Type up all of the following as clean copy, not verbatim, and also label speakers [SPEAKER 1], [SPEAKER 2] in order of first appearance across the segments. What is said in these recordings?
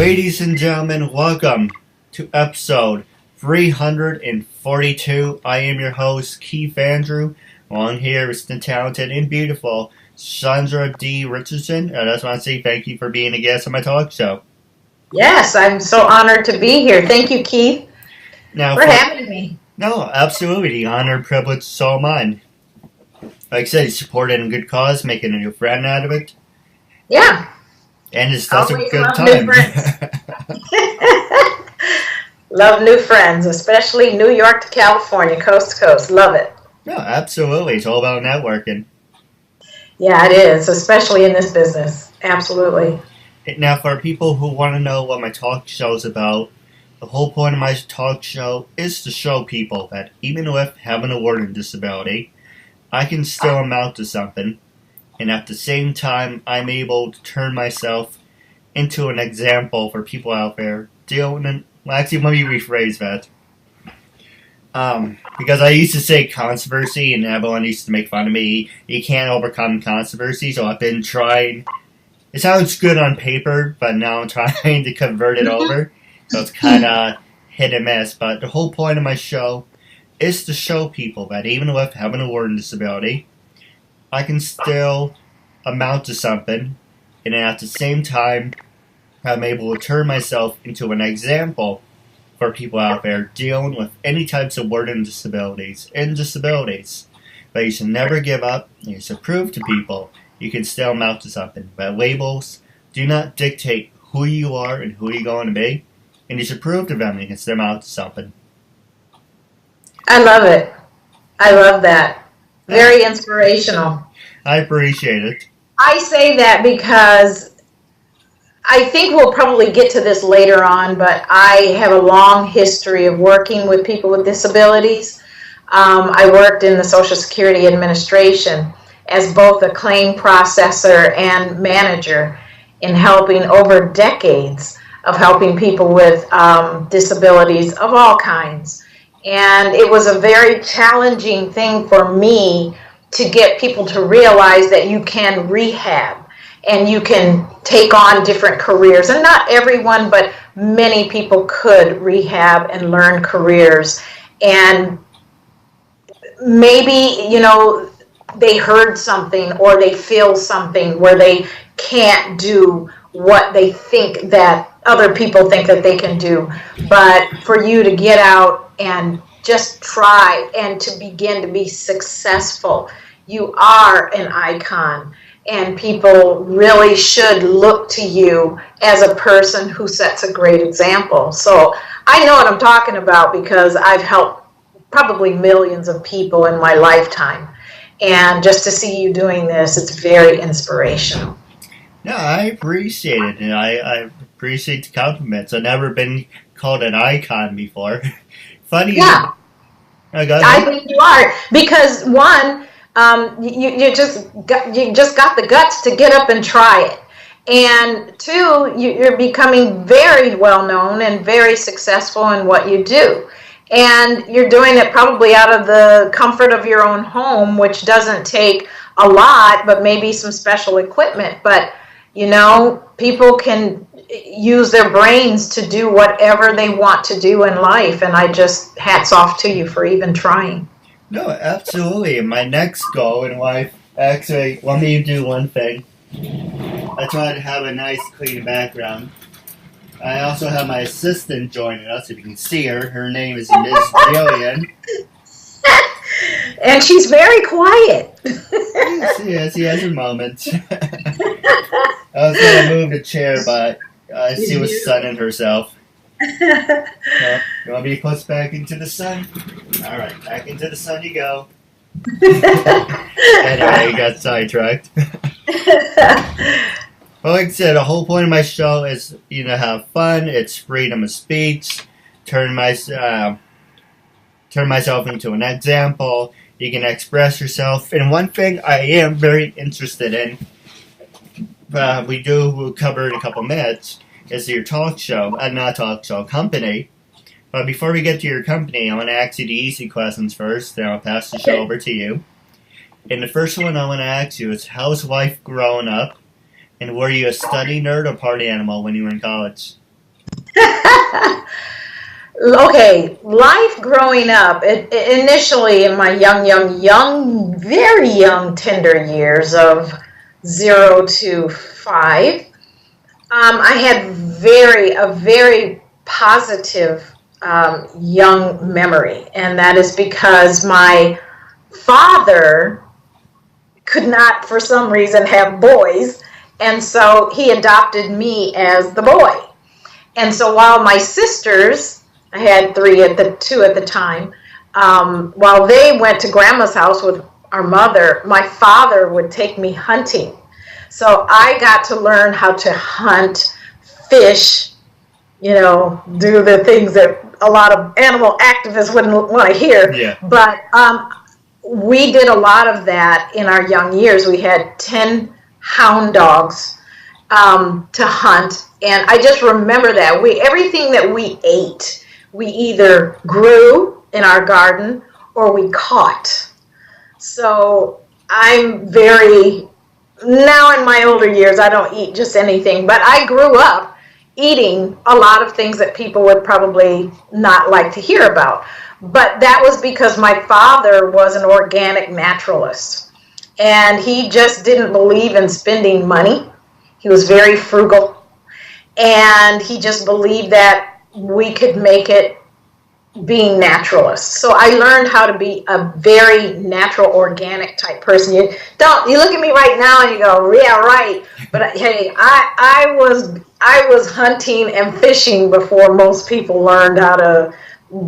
[SPEAKER 1] Ladies and gentlemen, welcome to episode 342. I am your host, Keith Andrew. On here is the talented and beautiful Sandra Dee Richardson. I just want to say thank you for being a guest on my talk show.
[SPEAKER 2] Yes, I'm so honored to be here. Thank you, Keith, for having me.
[SPEAKER 1] No, absolutely. The honor, privilege is all mine. Like I said, you supported a good cause, making a new friend out of it.
[SPEAKER 2] Yeah.
[SPEAKER 1] And it's just a good
[SPEAKER 2] time. Love new friends, especially New York to California, coast to coast. Love it.
[SPEAKER 1] No, absolutely. It's all about networking.
[SPEAKER 2] Yeah, it is, especially in this business. Absolutely.
[SPEAKER 1] Now, for people who want to know what my talk show is about, the whole point of my talk show is to show people that even with having a learning disability, I can still amount to something. And at the same time, I'm able to turn myself into an example for people out there dealing. Well, actually, let me rephrase that. Because I used to say controversy, and everyone used to make fun of me. You can't overcome controversy, so I've been trying. It sounds good on paper, but now I'm trying to convert it over. So it's kind of hit and miss. But the whole point of my show is to show people that even with having a learning disability, I can still amount to something, and at the same time, I'm able to turn myself into an example for people out there dealing with any types of learning disabilities and disabilities. But you should never give up. You should prove to people you can still amount to something. But labels do not dictate who you are and who you're going to be, and you should prove to them you can still amount to something.
[SPEAKER 2] I love it. I love that. Very inspirational.
[SPEAKER 1] I appreciate it.
[SPEAKER 2] I say that because I think we'll probably get to this later on, but I have a long history of working with people with disabilities. I worked in the Social Security Administration as both a claim processor and manager in helping over decades of helping people with disabilities of all kinds. And it was a very challenging thing for me to get people to realize that you can rehab and you can take on different careers. And not everyone, but many people could rehab and learn careers. And maybe, they heard something or they feel something where they can't do what they think that other people think that they can do. But for you to get out and just try and to begin to be successful, you are an icon, and people really should look to you as a person who sets a great example. So I know what I'm talking about because I've helped probably millions of people in my lifetime, and just to see you doing this, it's very inspirational.
[SPEAKER 1] No, I appreciate it, and I appreciate the compliments. I've never been called an icon before. Funny.
[SPEAKER 2] Yeah. I think you are, because one, you just got the guts to get up and try it, and two, you're becoming very well known and very successful in what you do, and you're doing it probably out of the comfort of your own home, which doesn't take a lot, but maybe some special equipment. But people can use their brains to do whatever they want to do in life, and I just hats off to you for even trying.
[SPEAKER 1] No, absolutely. My next goal in life, actually, let me do one thing. I try to have a nice, clean background. I also have my assistant joining us, if you can see her. Her name is Ms. Julian.
[SPEAKER 2] And she's very quiet.
[SPEAKER 1] Yes, she has her moments. I was going to move the chair, but she was sunning herself. You want me to push back into the sun? All right, back into the sun you go. Anyway, you got sidetracked. Well, like I said, the whole point of my show is, have fun. It's freedom of speech. Turn myself into an example. You can express yourself. And one thing I am very interested in, we'll cover in a couple minutes, is your talk show, not talk show, company. But before we get to your company, I want to ask you the easy questions first, then I'll pass the show over to you. And the first one I want to ask you is, how's life growing up? And were you a study nerd or party animal when you were in college?
[SPEAKER 2] Okay, life growing up, initially in my very young, tender years of 0 to 5, I had a very positive young memory, and that is because my father could not, for some reason, have boys, and so he adopted me as the boy. And so while my sisters, I had two at the time, while they went to grandma's house with our mother, my father would take me hunting. So I got to learn how to hunt, fish, do the things that a lot of animal activists wouldn't want to hear.
[SPEAKER 1] Yeah.
[SPEAKER 2] But we did a lot of that in our young years. We had 10 hound dogs to hunt. And I just remember that everything that we ate, we either grew in our garden or we caught. So I'm now in my older years, I don't eat just anything, but I grew up eating a lot of things that people would probably not like to hear about. But that was because my father was an organic naturalist, and he just didn't believe in spending money. He was very frugal, and he just believed that we could make it being naturalists. So I learned how to be a very natural, organic type person. You look at me right now and you go, yeah, right. But hey, I was hunting and fishing before most people learned how to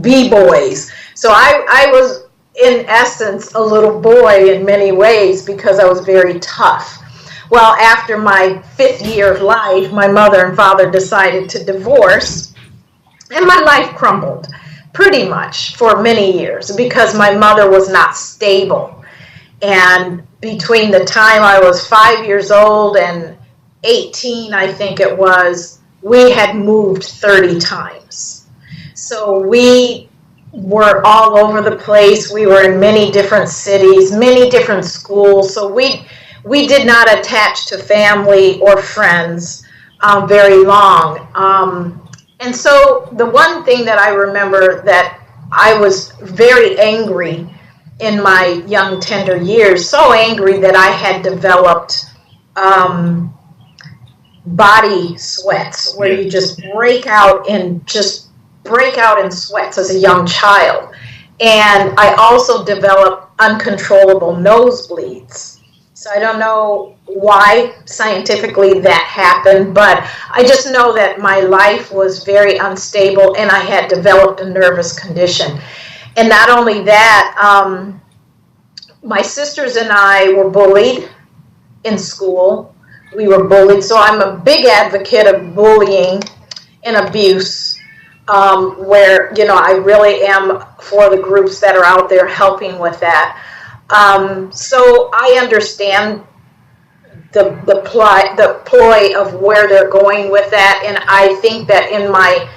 [SPEAKER 2] be boys. So I was, in essence, a little boy in many ways because I was very tough. Well, after my 5th year of life, my mother and father decided to divorce, and my life crumbled pretty much for many years because my mother was not stable. And between the time I was 5 years old and 18, I think it was, we had moved 30 times. So we were all over the place. We were in many different cities, many different schools. So we did not attach to family or friends very long. And so the one thing that I remember that I was very angry in my young, tender years, so angry that I had developed body sweats where you just break out in sweats as a young child. And I also developed uncontrollable nosebleeds. So I don't know why scientifically that happened, but I just know that my life was very unstable and I had developed a nervous condition. And not only that, my sisters and I were bullied in school. We were bullied, so I'm a big advocate of bullying and abuse, where, I really am for the groups that are out there helping with that. So I understand the ploy of where they're going with that, and I think that in my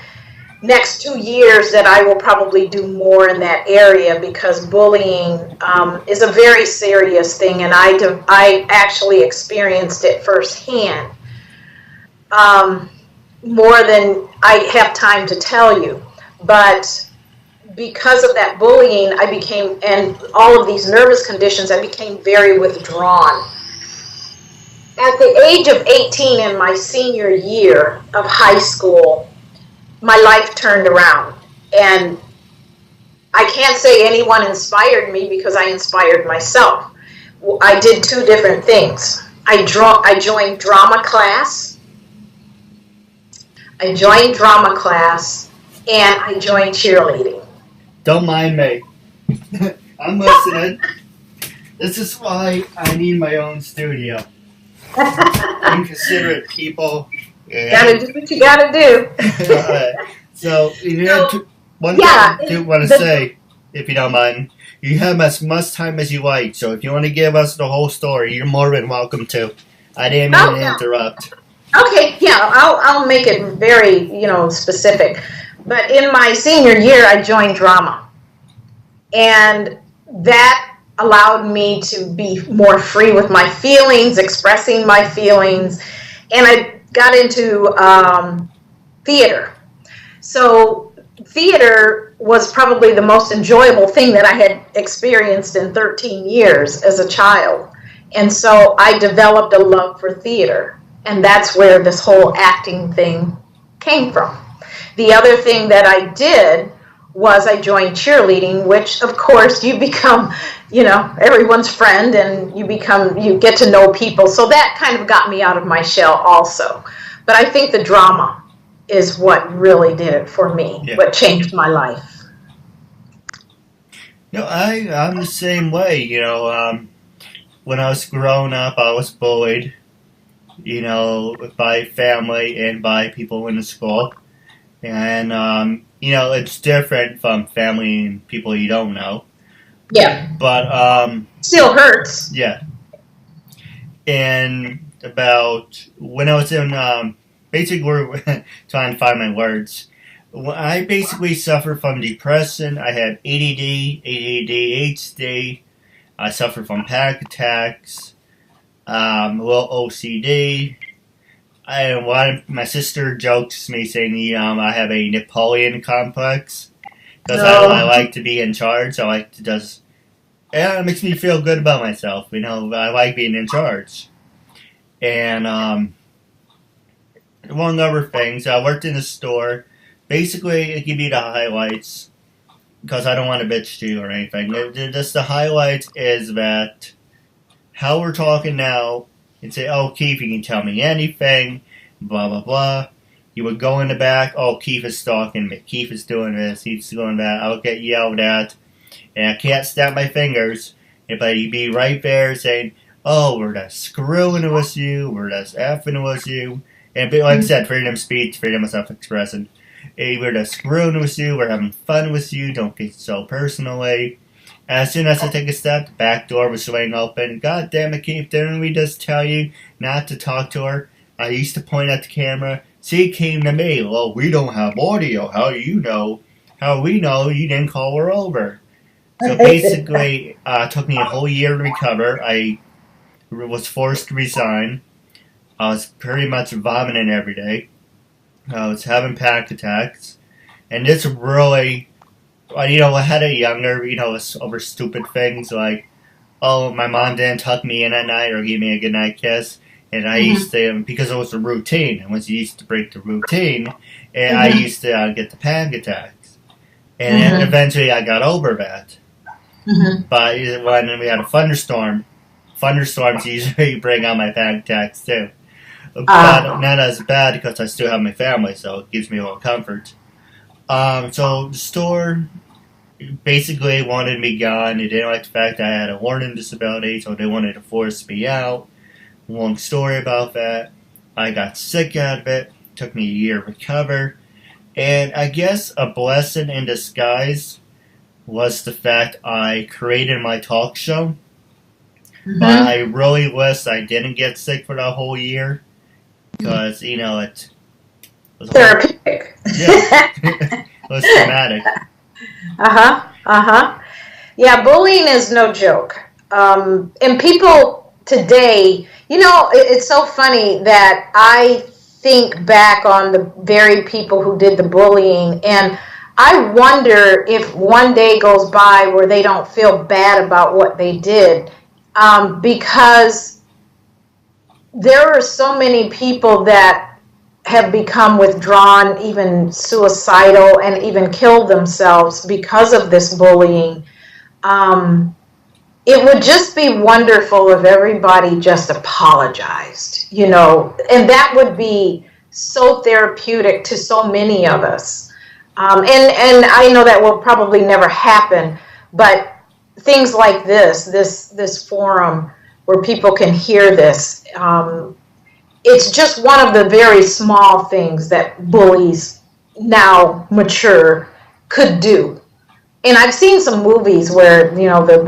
[SPEAKER 2] next 2 years that I will probably do more in that area because bullying is a very serious thing, and I actually experienced it firsthand, more than I have time to tell you. But because of that bullying, and all of these nervous conditions, I became very withdrawn. At the age of 18 in my senior year of high school, my life turned around. And I can't say anyone inspired me because I inspired myself. I did 2 different things. I joined drama class. And I joined cheerleading.
[SPEAKER 1] Don't mind me. I'm listening. This is why I need my own studio. Inconsiderate people.
[SPEAKER 2] Gotta do what you gotta do.
[SPEAKER 1] So, one thing I do want to say, if you don't mind, you have as much time as you like. So if you want to give us the whole story, you're more than welcome to. I didn't mean to interrupt.
[SPEAKER 2] Okay, yeah, I'll make it very, specific. But in my senior year, I joined drama. And that allowed me to be more free with my feelings, expressing my feelings. And I got into theater. So theater was probably the most enjoyable thing that I had experienced in 13 years as a child. And so I developed a love for theater. And that's where this whole acting thing came from. The other thing that I did was I joined cheerleading, which of course you become, everyone's friend, and you get to know people. So that kind of got me out of my shell also. But I think the drama is what really did it for me, what changed my life.
[SPEAKER 1] I'm the same way, when I was growing up, I was bullied, by family and by people in the school. And, it's different from family and people you don't know.
[SPEAKER 2] Yeah.
[SPEAKER 1] But,
[SPEAKER 2] still hurts.
[SPEAKER 1] Yeah. And about when I was in, basically we're trying to find my words. I basically suffered from depression. I had ADD, ADHD. I suffered from panic attacks, a little OCD. My sister jokes me saying, I have a Napoleon complex because I like to be in charge. I like to it makes me feel good about myself. I like being in charge. And among other things, I worked in a store. Basically, I give you the highlights because I don't want to bitch to you or anything. Just the highlights is that how we're talking now. And say, oh, Keith, you can tell me anything, blah, blah, blah. You would go in the back, oh, Keith is stalking me. Keith is doing this, he's doing that. I'll get yelled at, and I can't snap my fingers. But you'd be right there saying, oh, we're just screwing with you, we're just effing with you. And like I said, freedom of speech, freedom of self-expression. Hey, we're just screwing with you, we're having fun with you, don't get so personally. As soon as I take a step, the back door was swinging open. God damn it, Keith, didn't we just tell you not to talk to her? I used to point at the camera. She came to me. Well, we don't have audio. How do you know? How we know you didn't call her over? So basically, it took me a whole year to recover. I was forced to resign. I was pretty much vomiting every day. I was having panic attacks. And this really... I had it younger, over stupid things like, oh, my mom didn't tuck me in at night or give me a goodnight kiss. And I used to, because it was a routine, and once you used to break the routine, and I used to get the panic attacks. And then eventually I got over that. But when we had a thunderstorms usually bring on my panic attacks too. But not as bad because I still have my family, so it gives me a little comfort. So the store basically wanted me gone. They didn't like the fact that I had a learning disability, so they wanted to force me out. Long story about that. I got sick out of it. Took me a year to recover. And I guess a blessing in disguise was the fact I created my talk show. But I really wish I didn't get sick for that whole year. Because, it was
[SPEAKER 2] therapeutic.
[SPEAKER 1] It was traumatic.
[SPEAKER 2] Yeah, bullying is no joke. And people today, it's so funny that I think back on the very people who did the bullying, and I wonder if one day goes by where they don't feel bad about what they did, because there are so many people that have become withdrawn, even suicidal, and even killed themselves because of this bullying. It would just be wonderful if everybody just apologized, and that would be so therapeutic to so many of us. And I know that will probably never happen, but things like this forum where people can hear this, it's just one of the very small things that bullies, now mature, could do. And I've seen some movies where, the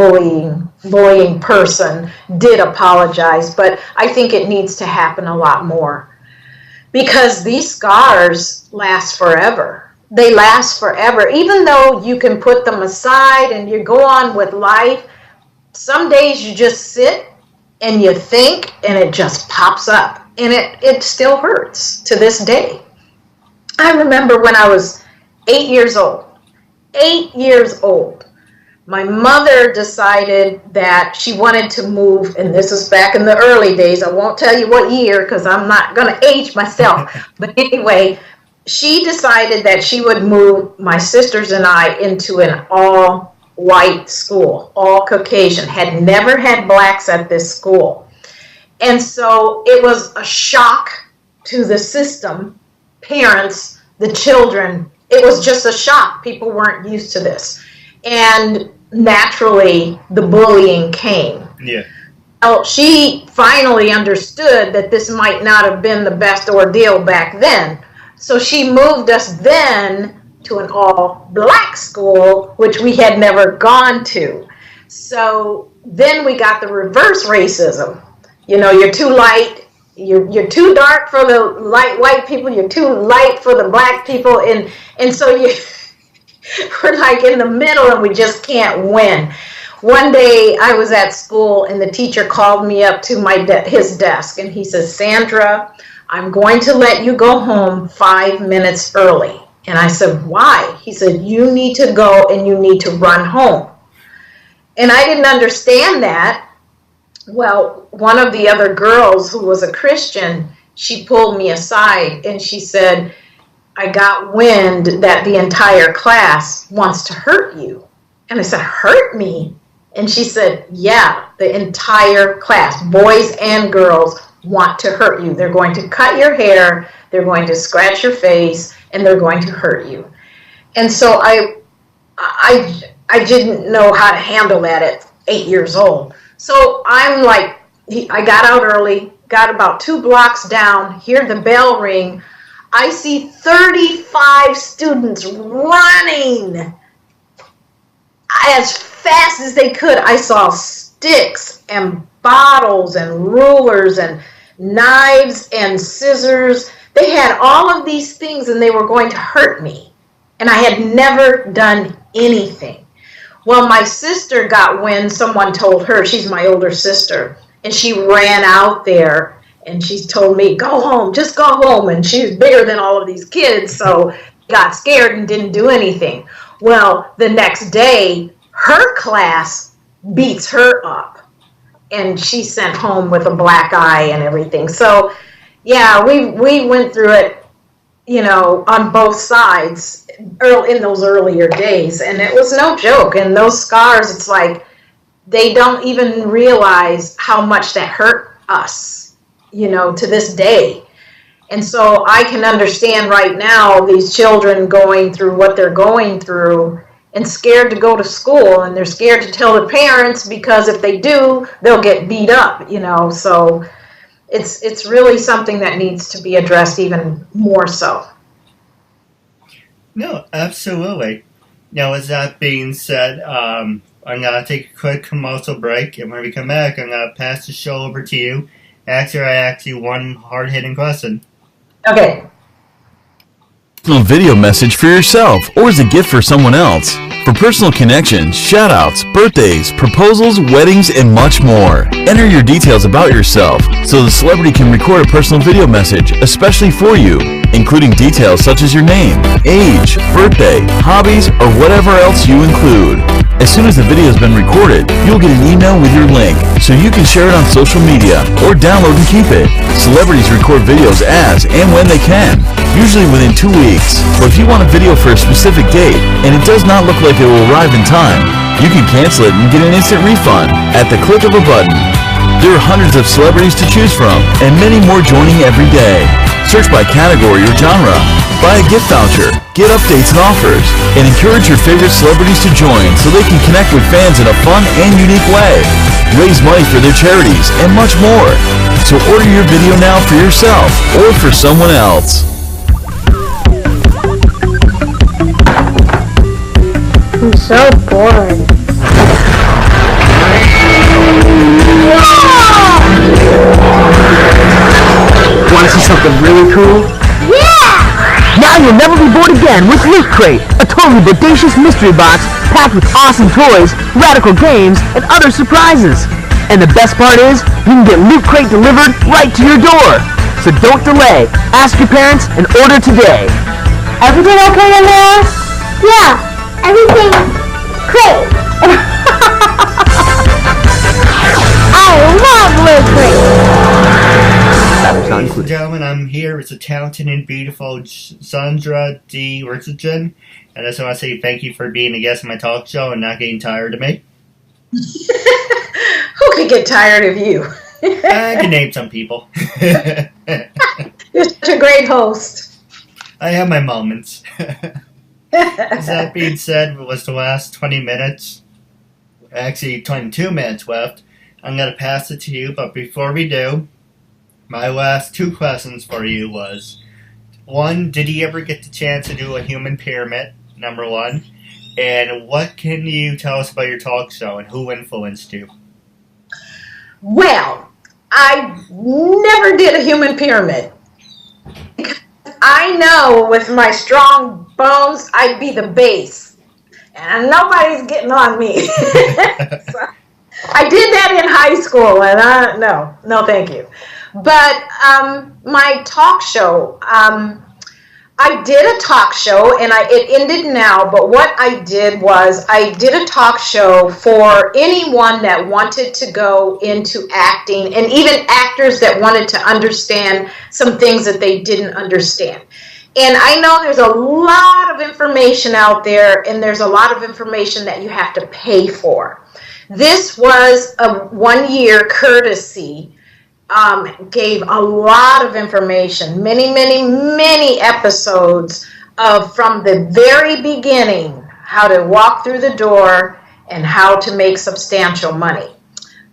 [SPEAKER 2] bullying person did apologize, but I think it needs to happen a lot more. Because these scars last forever. They last forever. Even though you can put them aside and you go on with life, some days you just sit and you think and it just pops up. And it still hurts to this day. I remember when I was 8 years old. 8 years old. My mother decided that she wanted to move, and this is back in the early days. I won't tell you what year because I'm not going to age myself. But anyway, she decided that she would move my sisters and I into an all-white school, all Caucasian. Had never had blacks at this school. And so it was a shock to the system, parents, the children. It was just a shock. People weren't used to this. And naturally, the bullying came.
[SPEAKER 1] Yeah.
[SPEAKER 2] Well, she finally understood that this might not have been the best ordeal back then. So she moved us then to an all-black school, which we had never gone to. So then we got the reverse racism. You know, you're too light, you're too dark for the light white people, you're too light for the black people, and so we're like in the middle and we just can't win. One day I was at school and the teacher called me up to his desk and he says, Sandra, I'm going to let you go home 5 minutes early. And I said, why? He said, you need to go and you need to run home. And I didn't understand that. Well, one of the other girls who was a Christian, she pulled me aside and she said, I got wind that the entire class wants to hurt you. And I said, hurt me? And she said, yeah, the entire class, boys and girls, want to hurt you. They're going to cut your hair, they're going to scratch your face, and they're going to hurt you. And so I didn't know how to handle that at 8 years old. So I'm like, I got out early, got about 2 blocks down, hear the bell ring. I see 35 students running as fast as they could. I saw sticks and bottles and rulers and knives and scissors. They had all of these things and they were going to hurt me. And I had never done anything. Well, my sister got wind, someone told her, she's my older sister, and she ran out there and she told me, go home, just go home. And she's bigger than all of these kids, so got scared and didn't do anything. Well, the next day, her class beats her up and she's sent home with a black eye and everything. So, yeah, we went through it, you know, on both sides in those earlier days, and it was no joke. And those scars, it's like they don't even realize how much that hurt us, you know, to this day. And so I can understand right now these children going through what they're going through and scared to go to school, and they're scared to tell their parents because if they do, they'll get beat up, you know. So it's really something that needs to be addressed even more so.
[SPEAKER 1] No, absolutely. Now, with that being said, I'm going to take a quick commercial break, and when we come back, I'm going to pass the show over to you after I ask you one hard-hitting question.
[SPEAKER 2] Okay.
[SPEAKER 3] Personal video message for yourself or as a gift for someone else. For personal connections, shout-outs, birthdays, proposals, weddings, and much more. Enter your details about yourself so the celebrity can record a personal video message especially for you, including details such as your name, age, birthday, hobbies, or whatever else you include. As soon as the video has been recorded, you'll get an email with your link so you can share it on social media or download and keep it. Celebrities record videos as and when they can, usually within 2 weeks. But if you want a video for a specific date and it does not look like it will arrive in time, you can cancel it and get an instant refund at the click of a button. There are hundreds of celebrities to choose from and many more joining every day. Search by category or genre, buy a gift voucher, get updates and offers, and encourage your favorite celebrities to join so they can connect with fans in a fun and unique way. Raise money for their charities and much more. So order your video now for yourself or for someone else.
[SPEAKER 4] I'm so bored.
[SPEAKER 5] Want to see something really cool?
[SPEAKER 4] Yeah!
[SPEAKER 5] Now you'll never be bored again with Loot Crate, a totally bodacious mystery box packed with awesome toys, radical games, and other surprises. And the best part is, you can get Loot Crate delivered right to your door. So don't delay. Ask your parents and order today.
[SPEAKER 4] Everything okay in there? Yeah, everything's great. I love Loot Crate.
[SPEAKER 1] Ladies and gentlemen, I'm here with the talented and beautiful Sandra Dee Richardson, and I just want to say thank you for being a guest on my talk show and not getting tired of me.
[SPEAKER 2] Who could get tired of you?
[SPEAKER 1] I can name some people.
[SPEAKER 2] You're such a great host.
[SPEAKER 1] I have my moments. That being said, it was the last 20 minutes. Actually, 22 minutes left. I'm going to pass it to you, but before we do, my last two questions for you was, one, did you ever get the chance to do a human pyramid, number one? And what can you tell us about your talk show and who influenced you?
[SPEAKER 2] Well, I never did a human pyramid. I know with my strong bones, I'd be the base. And nobody's getting on me. So, I did that in high school, and no, thank you. But my talk show, I did a talk show, and it ended now, but what I did was I did a talk show for anyone that wanted to go into acting, and even actors that wanted to understand some things that they didn't understand. And I know there's a lot of information out there, and there's a lot of information that you have to pay for. This was a 1 year courtesy. Gave a lot of information, many episodes of from the very beginning, how to walk through the door and how to make substantial money,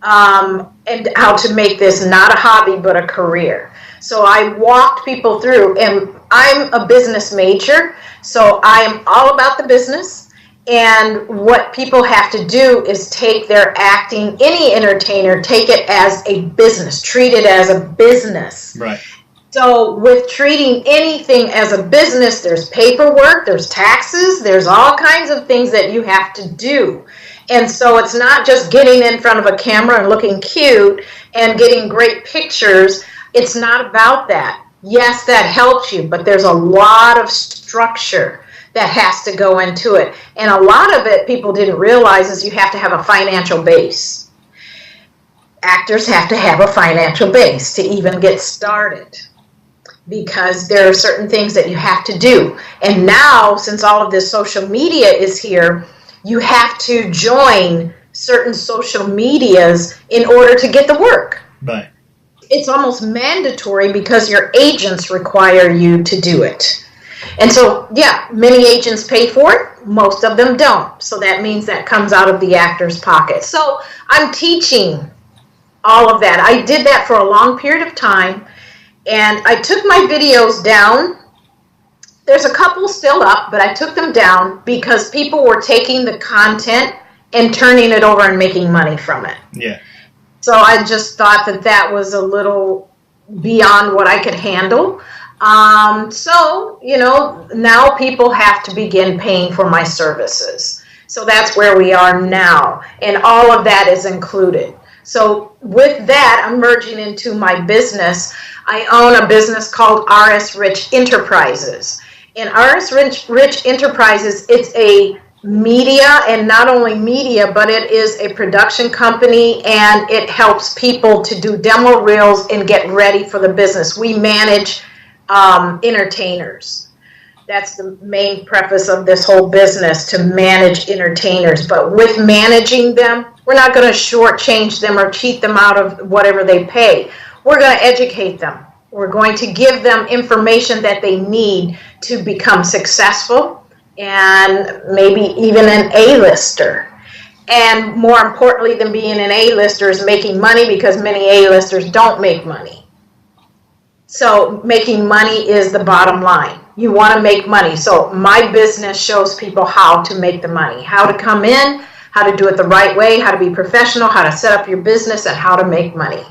[SPEAKER 2] and how to make this not a hobby but a career. So I walked people through, and I'm a business major, so I'm all about the business. And what people have to do is take their acting, any entertainer, take it as a business, treat it as a business.
[SPEAKER 1] Right.
[SPEAKER 2] So with treating anything as a business, there's paperwork, there's taxes, there's all kinds of things that you have to do. And so it's not just getting in front of a camera and looking cute and getting great pictures. It's not about that. Yes, that helps you, but there's a lot of structure that has to go into it. And a lot of it people didn't realize is you have to have a financial base. Actors have to have a financial base to even get started, because there are certain things that you have to do. And now, since all of this social media is here, you have to join certain social medias in order to get the work.
[SPEAKER 1] Right.
[SPEAKER 2] It's almost mandatory because your agents require you to do it. And so, yeah, many agents pay for it. Most of them don't. So that means that comes out of the actor's pocket. So I'm teaching all of that. I did that for a long period of time. And I took my videos down. There's a couple still up, but I took them down because people were taking the content and turning it over and making money from it.
[SPEAKER 1] Yeah.
[SPEAKER 2] So I just thought that that was a little beyond what I could handle. So, now people have to begin paying for my services. So that's where we are now. And all of that is included. So with that, I'm merging into my business. I own a business called RS Rich Enterprises. And RS Rich Enterprises, it's a media, and not only media, but it is a production company, and it helps people to do demo reels and get ready for the business. We manage entertainers. That's the main preface of this whole business, to manage entertainers. But with managing them, we're not going to shortchange them or cheat them out of whatever they pay. We're going to educate them. We're going to give them information that they need to become successful and maybe even an A-lister. And more importantly than being an A-lister is making money, because many A-listers don't make money. So making money is the bottom line. You want to make money. So my business shows people how to make the money, how to come in, how to do it the right way, how to be professional, how to set up your business, and how to make money.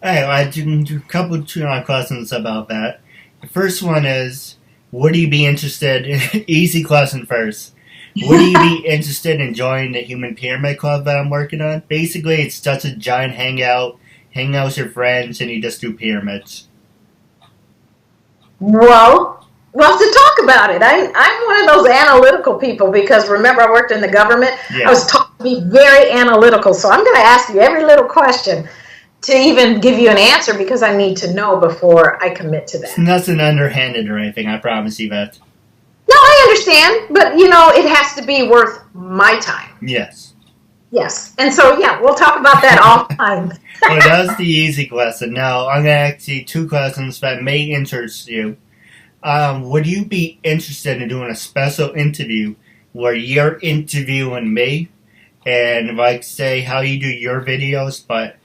[SPEAKER 1] All right, I do a couple of questions about that. The first one is, would you be interested, easy question first, would you be interested in joining the Human Pyramid Club that I'm working on? Basically, it's just a giant hangout with your friends, and you just do pyramids.
[SPEAKER 2] Well, Well, to talk about it, I'm one of those analytical people because remember I worked in the government.
[SPEAKER 1] Yeah.
[SPEAKER 2] I was taught to be very analytical, so I'm going to ask you every little question to even give you an answer because I need to know before I commit to that.
[SPEAKER 1] It's nothing underhanded or anything, I promise you that.
[SPEAKER 2] No, I understand, but it has to be worth my time.
[SPEAKER 1] Yes.
[SPEAKER 2] Yes, and so we'll talk about that offline.
[SPEAKER 1] Well, that's the easy question. Now, I'm going to ask you 2 questions that may interest you. Would you be interested in doing a special interview where you're interviewing me and like say how you do your videos, but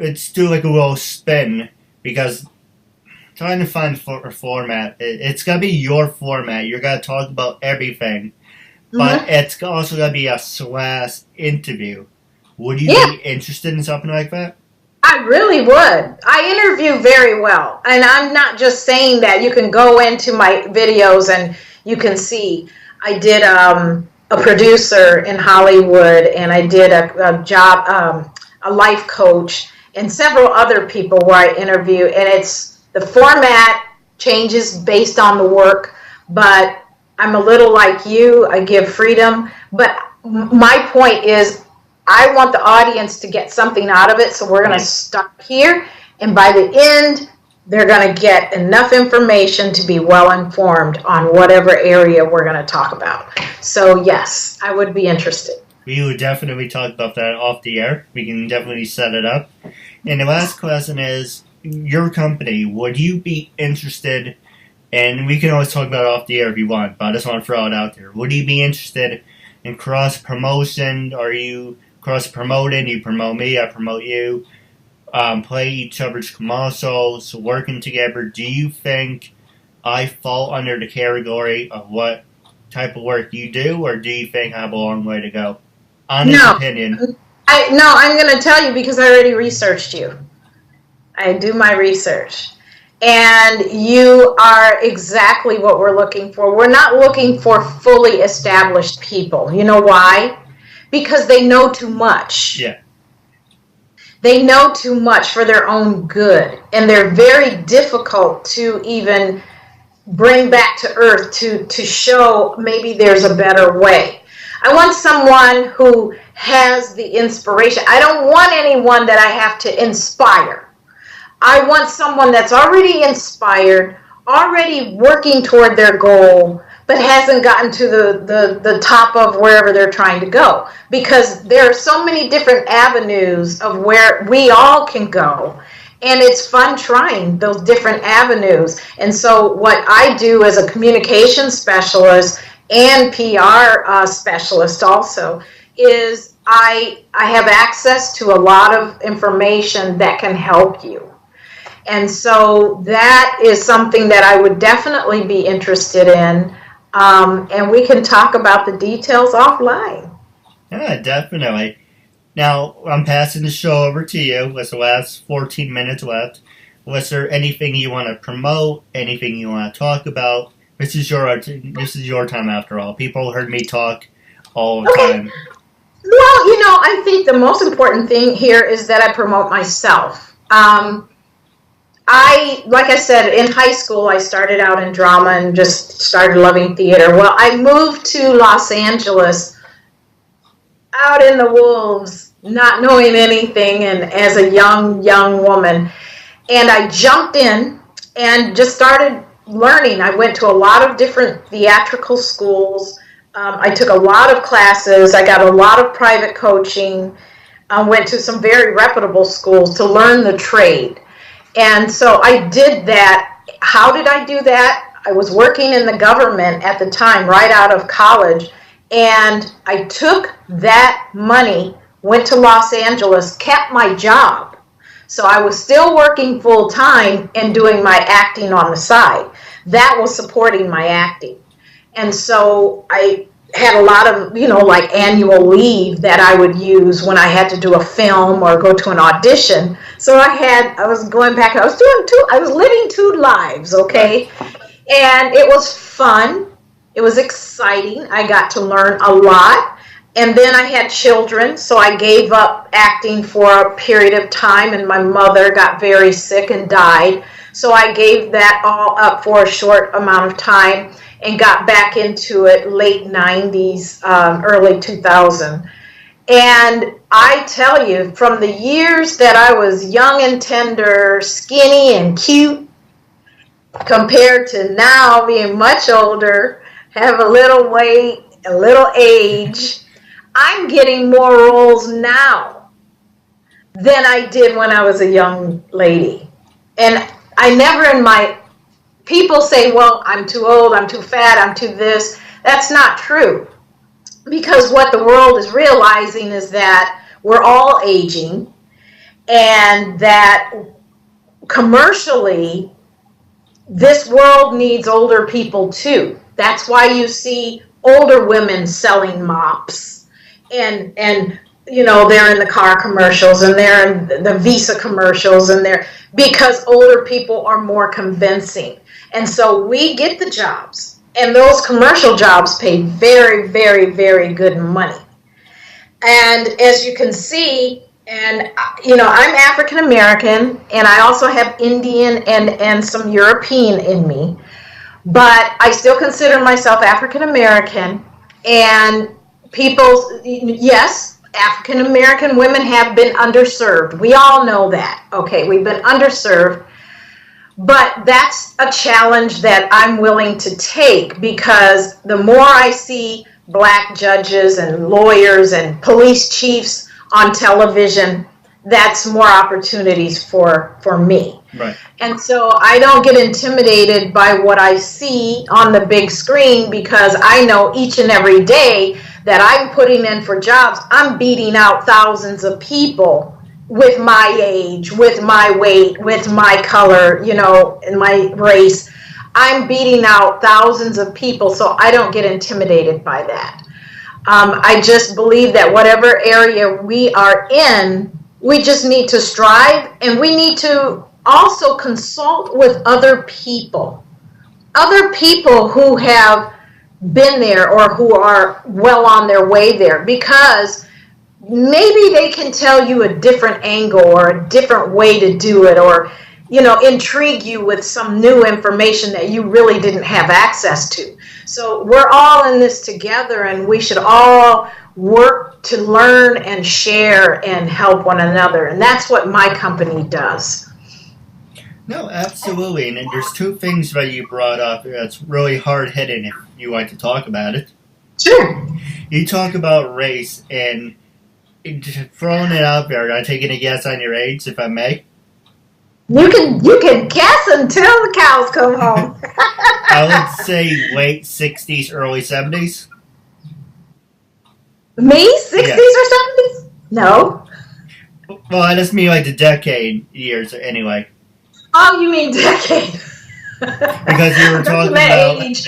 [SPEAKER 1] it's do like a little spin because trying to find a format, it's going to be your format. You're going to talk about everything, but it's also going to be a / interview. Would you be interested in something like that?
[SPEAKER 2] I really would. I interview very well. And I'm not just saying that. You can go into my videos and you can see. I did a producer in Hollywood, and I did a job, a life coach, and several other people where I interview. And the format changes based on the work, but I'm a little like you. I give freedom. But my point is, I want the audience to get something out of it, so we're going to start here, and by the end, they're going to get enough information to be well informed on whatever area we're going to talk about. So, yes, I would be interested.
[SPEAKER 1] We would definitely talk about that off the air. We can definitely set it up. And the last question is, your company, would you be interested, and we can always talk about it off the air if you want, but I just want to throw it out there. Would you be interested in cross-promotion? Are you cross-promoted? You promote me, I promote you. Play each other's commercials, working together. Do you think I fall under the category of what type of work you do, or do you think I have a long way to go? Honest opinion.
[SPEAKER 2] I'm going to tell you because I already researched you. I do my research. And you are exactly what we're looking for. We're not looking for fully established people. You know why? Because they know too much.
[SPEAKER 1] Yeah.
[SPEAKER 2] They know too much for their own good. And they're very difficult to even bring back to earth to show maybe there's a better way. I want someone who has the inspiration. I don't want anyone that I have to inspire. I want someone that's already inspired, already working toward their goal, but hasn't gotten to the top of wherever they're trying to go. Because there are so many different avenues of where we all can go. And it's fun trying those different avenues. And so what I do as a communication specialist and PR specialist also is I have access to a lot of information that can help you. And so that is something that I would definitely be interested in. And we can talk about the details offline.
[SPEAKER 1] Yeah, definitely. Now, I'm passing the show over to you with the last 14 minutes left. Was there anything you want to promote? Anything you want to talk about? This is your time after all. People heard me talk all the time.
[SPEAKER 2] Well, I think the most important thing here is that I promote myself. Like I said, in high school, I started out in drama and just started loving theater. Well, I moved to Los Angeles out in the wolves, not knowing anything, and as a young woman. And I jumped in and just started learning. I went to a lot of different theatrical schools. I took a lot of classes. I got a lot of private coaching. I went to some very reputable schools to learn the trade. And so I did that. How did I do that? I was working in the government at the time, right out of college. And I took that money, went to Los Angeles, kept my job. So I was still working full time and doing my acting on the side. That was supporting my acting. And so I had a lot of, like annual leave that I would use when I had to do a film or go to an audition. So I was going back, I was living 2 lives, okay? And it was fun. It was exciting. I got to learn a lot. And then I had children, so I gave up acting for a period of time, and my mother got very sick and died. So I gave that all up for a short amount of time and got back into it late 90s, early 2000. And I tell you, from the years that I was young and tender, skinny and cute, compared to now being much older, have a little weight, a little age, I'm getting more roles now than I did when I was a young lady. And I never in my, people say, well, I'm too old, I'm too fat, I'm too this. That's not true. Because what the world is realizing is that we're all aging, and that commercially, this world needs older people too. That's why you see older women selling mops, and you know, they're in the car commercials and they're in the Visa commercials, and they're, because older people are more convincing. And so we get the jobs. And those commercial jobs pay very, very, very good money. And as you can see, and you know, I'm African American, and I also have Indian and some European in me, but I still consider myself African American. And people, yes, African American women have been underserved. We all know that. Okay, we've been underserved. But that's a challenge that I'm willing to take, because the more I see black judges and lawyers and police chiefs on television, that's more opportunities for me.
[SPEAKER 1] Right.
[SPEAKER 2] And so I don't get intimidated by what I see on the big screen, because I know each and every day that I'm putting in for jobs, I'm beating out thousands of people with my age, with my weight, with my color, you know, and my race. I'm beating out thousands of people, so I don't get intimidated by that. I just believe that whatever area we are in, we just need to strive, and we need to also consult with other people who have been there or who are well on their way there, because maybe they can tell you a different angle or a different way to do it, or, you know, intrigue you with some new information that you really didn't have access to. So we're all in this together, and we should all work to learn and share and help one another. And that's what my company does.
[SPEAKER 1] No, absolutely. And there's two things that you brought up that's really hard-hitting if you like to talk about it.
[SPEAKER 2] Sure.
[SPEAKER 1] You talk about race, and throwing it out there, I'm taking a guess on your age, if I may.
[SPEAKER 2] You can guess until the cows come home.
[SPEAKER 1] I would say late 60s, early 70s.
[SPEAKER 2] Me? 60s or 70s? No.
[SPEAKER 1] Well, I just mean like the decade years, anyway.
[SPEAKER 2] Oh, you mean decade?
[SPEAKER 1] Because you were talking about
[SPEAKER 2] age.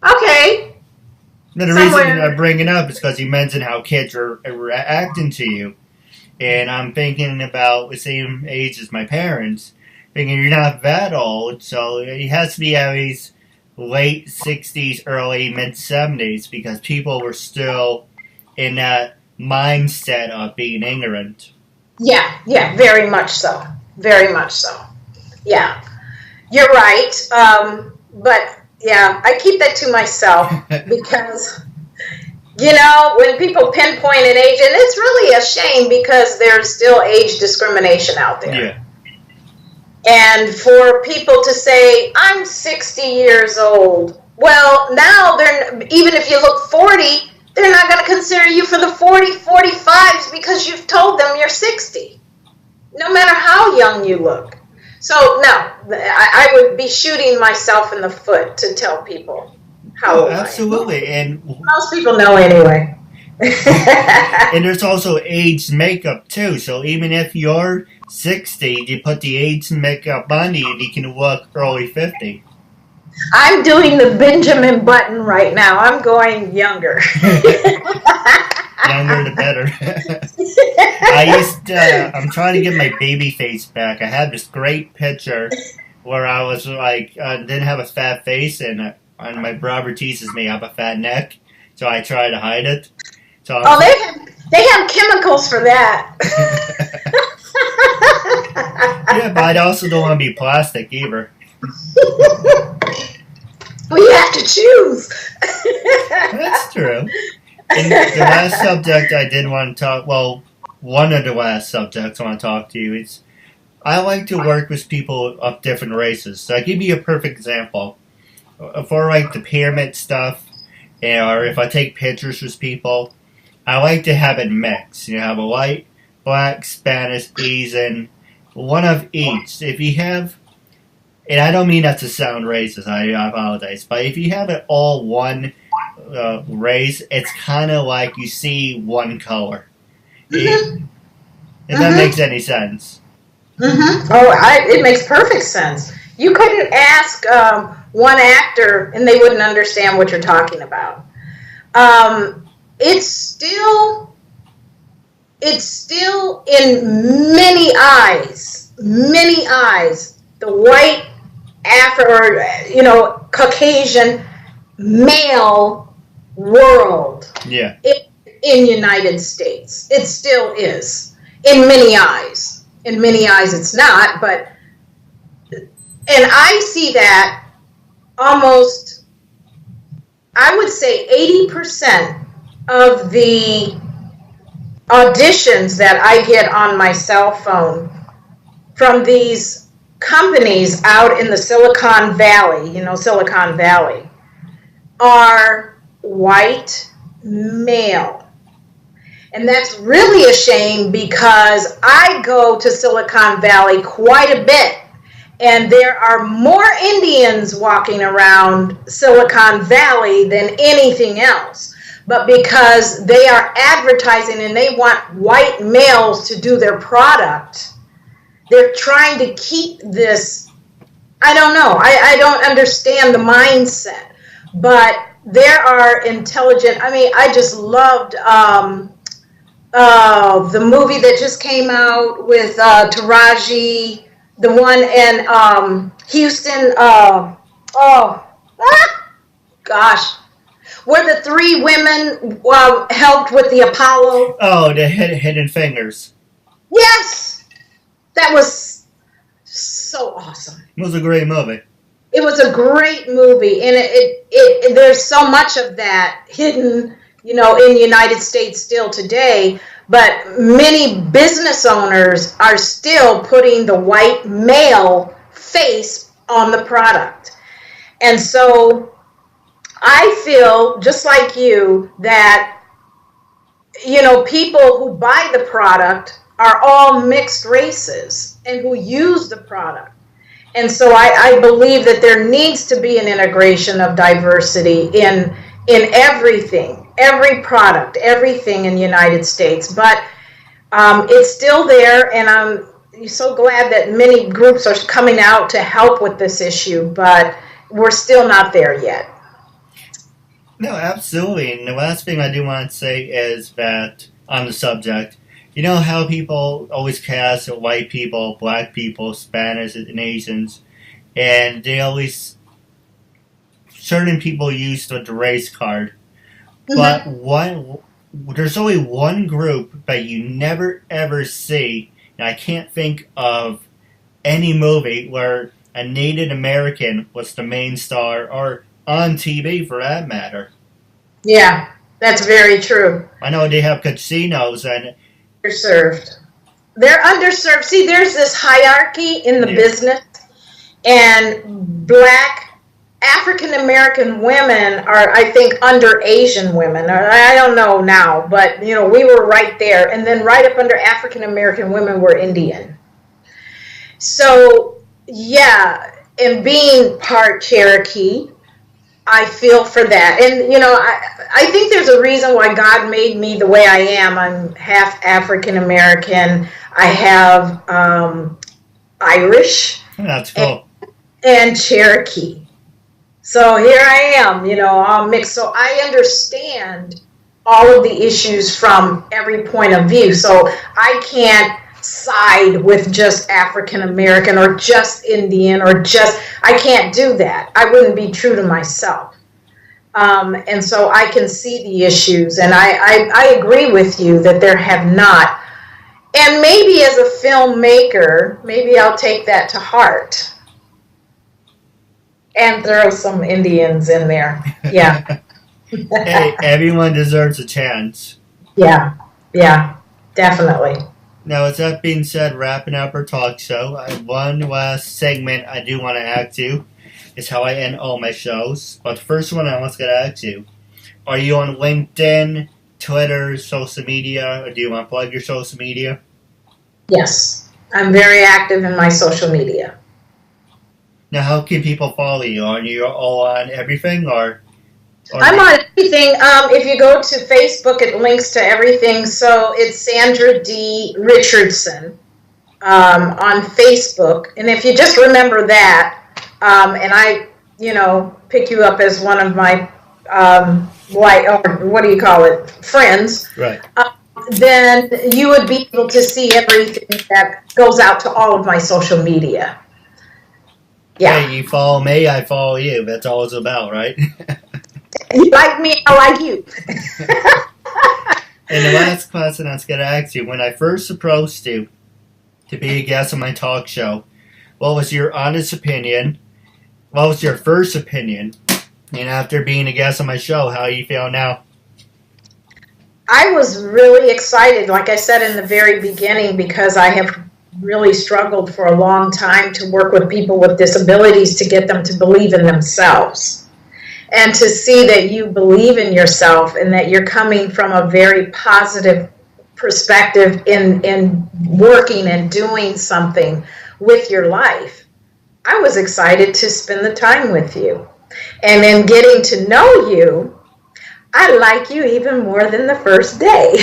[SPEAKER 2] Okay.
[SPEAKER 1] No, the reason I bring it up is because you mentioned how kids are reacting to you. And I'm thinking about the same age as my parents, thinking you're not that old, so it has to be at least late 60s, early mid-70s, because people were still in that mindset of being ignorant.
[SPEAKER 2] Yeah, very much so. Very much so. Yeah, you're right. But yeah, I keep that to myself because, you know, when people pinpoint an age, and it's really a shame because there's still age discrimination out there.
[SPEAKER 1] Yeah.
[SPEAKER 2] And for people to say, I'm 60 years old, well, now even if you look 40, they're not going to consider you for the 40, 45s because you've told them you're 60, no matter how young you look. So, no, I would be shooting myself in the foot to tell people how old
[SPEAKER 1] absolutely.
[SPEAKER 2] I am.
[SPEAKER 1] And
[SPEAKER 2] most people know anyway.
[SPEAKER 1] And there's also age makeup, too. So even if you're 60, you put the age makeup on you, you can look early 50.
[SPEAKER 2] I'm doing the Benjamin Button right now. I'm going younger.
[SPEAKER 1] Younger the better. I'm trying to get my baby face back. I had this great picture where I was like, didn't have a fat face, and my brother teases me I have a fat neck, so I try to hide it. So
[SPEAKER 2] they have chemicals for that.
[SPEAKER 1] Yeah, but I also don't want to be plastic either.
[SPEAKER 2] Well, you have to choose.
[SPEAKER 1] That's true. And the last subject I did want to talk, well, one of the last subjects I want to talk to you is I like to work with people of different races. So I'll give you a perfect example. For like the pyramid stuff, or if I take pictures with people, I like to have it mixed. You know, have a white, black, Spanish, Asian, one of each. If you have, and I don't mean that to sound racist, I apologize, but if you have it all one race, it's kind of like you see one color. If that makes any sense.
[SPEAKER 2] It makes perfect sense. You couldn't ask one actor and they wouldn't understand what you're talking about. It's still in many eyes, the white Caucasian male world.
[SPEAKER 1] Yeah.
[SPEAKER 2] In United States. It still is. In many eyes. In many eyes it's not, but, and I see that almost, I would say 80% of the auditions that I get on my cell phone from these companies out in the Silicon Valley, Silicon Valley, are white male. And that's really a shame because I go to Silicon Valley quite a bit. And there are more Indians walking around Silicon Valley than anything else. But because they are advertising and they want white males to do their product, they're trying to keep this, I don't know, I don't understand the mindset. But there are intelligent, I just loved the movie that just came out with Taraji, the one in Houston, where the three women helped with the Apollo.
[SPEAKER 1] Oh, the Hidden Fingers.
[SPEAKER 2] Yes! That was so awesome.
[SPEAKER 1] It was a great movie.
[SPEAKER 2] It was a great movie, and it there's so much of that hidden, in the United States still today, but many business owners are still putting the white male face on the product. And so I feel, just like you, that, people who buy the product are all mixed races and who use the product. And so I believe that there needs to be an integration of diversity in everything, every product, everything in the United States. But it's still there, and I'm so glad that many groups are coming out to help with this issue, but we're still not there yet.
[SPEAKER 1] No, absolutely. And the last thing I do want to say is that, on the subject, you know how people always cast white people, black people, Spanish, and Asians, and they always, certain people use the race card, but there's only one group that you never ever see, and I can't think of any movie where a Native American was the main star, or on TV for that matter.
[SPEAKER 2] Yeah, that's very true.
[SPEAKER 1] I know they have casinos and
[SPEAKER 2] underserved. They're underserved. See, there's this hierarchy in the business, and black African American women are, I think, under Asian women. I don't know now, but we were right there, and then right up under African American women were Indian. So and being part Cherokee, I feel for that. And, I think there's a reason why God made me the way I am. I'm half African American. I have Irish.
[SPEAKER 1] That's cool.
[SPEAKER 2] And Cherokee. So here I am, all mixed. So I understand all of the issues from every point of view. So I can't side with just African American or just Indian I can't do that. I wouldn't be true to myself. And so I can see the issues, and I agree with you that there have not And maybe as a filmmaker, maybe I'll take that to heart and throw some Indians in there. Yeah.
[SPEAKER 1] Hey, everyone deserves a chance.
[SPEAKER 2] Yeah, definitely.
[SPEAKER 1] Now, with that being said, wrapping up our talk show, one last segment I do want to ask you is how I end all my shows. But the first one I was going to ask you, are you on LinkedIn, Twitter, social media, or do you want to plug your social media?
[SPEAKER 2] Yes, I'm very active in my social media.
[SPEAKER 1] Now, how can people follow you? Are you all on everything, or
[SPEAKER 2] I'm on everything. If you go to Facebook, it links to everything. So it's Sandra Dee Richardson on Facebook. And if you just remember that, and I, pick you up as one of my, friends.
[SPEAKER 1] Right.
[SPEAKER 2] Then you would be able to see everything that goes out to all of my social media. Yeah.
[SPEAKER 1] Hey, you follow me, I follow you. That's all it's about, right?
[SPEAKER 2] You like me, I like you.
[SPEAKER 1] And the last question I was going to ask you, when I first approached you to be a guest on my talk show, what was your honest opinion? What was your first opinion? And after being a guest on my show, how you feel now?
[SPEAKER 2] I was really excited, like I said in the very beginning, because I have really struggled for a long time to work with people with disabilities to get them to believe in themselves. And to see that you believe in yourself and that you're coming from a very positive perspective in working and doing something with your life, I was excited to spend the time with you. And in getting to know you, I like you even more than the first day.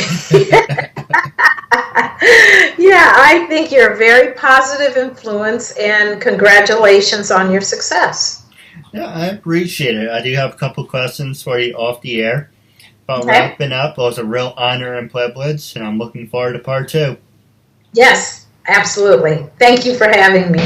[SPEAKER 2] Yeah, I think you're a very positive influence, and congratulations on your success.
[SPEAKER 1] Yeah, I appreciate it. I do have a couple questions for you off the air. But
[SPEAKER 2] Okay.
[SPEAKER 1] Wrapping up, it was a real honor and privilege, and I'm looking forward to part 2.
[SPEAKER 2] Yes, absolutely. Thank you for having me.